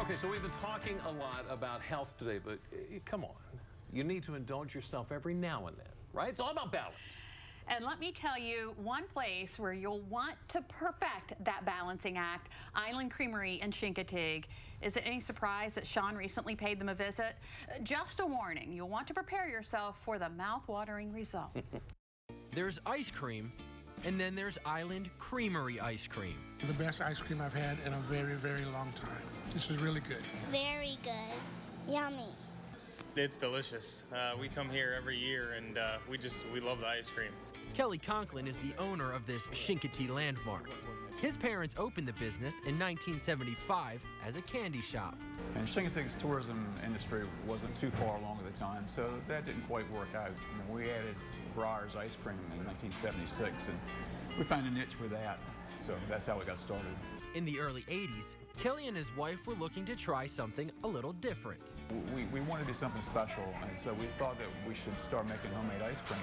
Okay, so we've been talking a lot about health today, but come on. You need to indulge yourself every now and then, right? It's all about balance. And let me tell you, one place where you'll want to perfect that balancing act, Island Creamery in Chincoteague. Is it any surprise that Sean recently paid them a visit? Just a warning, you'll want to prepare yourself for the mouth-watering result. There's ice cream, and then there's Island Creamery ice cream. The best ice cream I've had in a very, very long time. This is really good. Very good. Yummy. It's delicious. We come here every year, and we love the ice cream. Kelly Conklin is the owner of this Chincoteague landmark. His parents opened the business in 1975 as a candy shop. And Chincoteague's tourism industry wasn't too far along at the time, so that didn't quite work out. We added Breyer's ice cream in 1976, and we found a niche with that, so that's how we got started. In the early 80s, Kelly and his wife were looking to try something a little different. We wanted to do something special, and so we thought that we should start making homemade ice cream.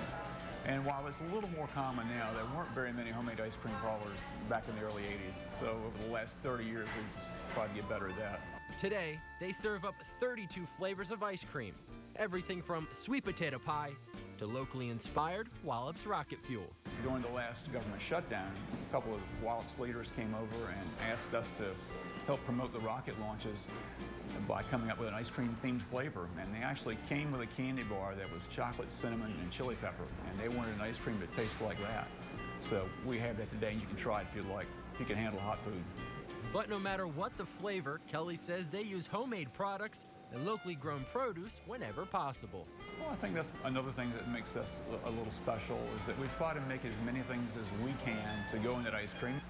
And while it's a little more common now, there weren't very many homemade ice cream parlors back in the early 80s. So over the last 30 years, we've just tried to get better at that. Today, they serve up 32 flavors of ice cream. Everything from sweet potato pie to locally inspired Wallops rocket fuel. During the last government shutdown, a couple of Wallops leaders came over and asked us to help promote the rocket launches by coming up with an ice cream themed flavor. And they actually came with a candy bar that was chocolate, cinnamon, and chili pepper. And they wanted an ice cream that tasted like that. So we have that today, and you can try it if you'd like, if you can handle hot food. But no matter what the flavor, Kelly says they use homemade products and locally grown produce whenever possible. Well, I think that's another thing that makes us a little special, is that we try to make as many things as we can to go in that ice cream.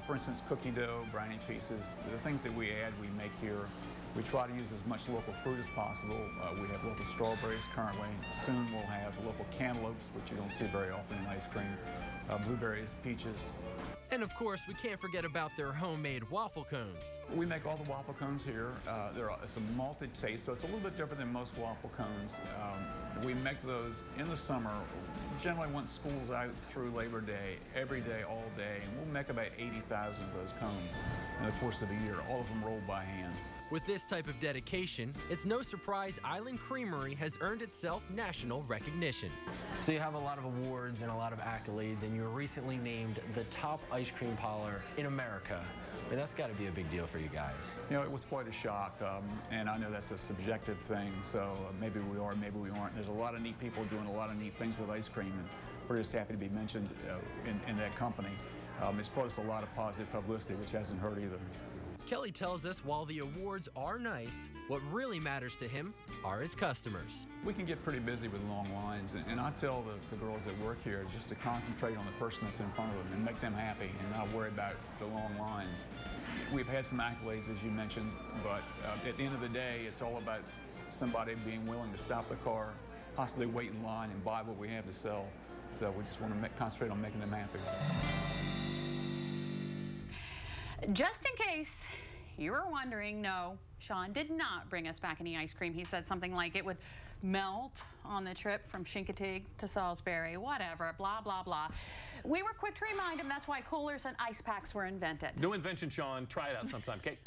For instance, cookie dough, brownie pieces, the things that we add, we make here. We try to use as much local fruit as possible. We have local strawberries currently. Soon we'll have local cantaloupes, which you don't see very often in ice cream, blueberries, peaches. And of course, we can't forget about their homemade waffle cones. We make all the waffle cones here. It's a malted taste, so it's a little bit different than most waffle cones. We make those in the summer, generally once school's out through Labor Day, every day, all day, and we'll make about 80,000 of those cones in the course of a year, all of them rolled by hand. With this type of dedication, it's no surprise Island Creamery has earned itself national recognition. So you have a lot of awards and a lot of accolades, and you were recently named the top ice cream parlor in America. I mean, that's got to be a big deal for you guys. You know, it was quite a shock, and I know that's a subjective thing, so maybe we are, maybe we aren't. There's a lot of neat people doing a lot of neat things with ice cream, and we're just happy to be mentioned in that company. It's brought us a lot of positive publicity, which hasn't hurt either. Kelly tells us while the awards are nice, what really matters to him are his customers. We can get pretty busy with long lines, and I tell the girls that work here just to concentrate on the person that's in front of them and make them happy and not worry about the long lines. We've had some accolades, as you mentioned, but at the end of the day, it's all about somebody being willing to stop the car, possibly wait in line and buy what we have to sell. So we just want to concentrate on making them happy. Just in case you were wondering, no, Sean did not bring us back any ice cream. He said something like it would melt on the trip from Chincoteague to Salisbury, whatever, blah, blah, blah. We were quick to remind him that's why coolers and ice packs were invented. No invention, Sean. Try it out sometime, okay?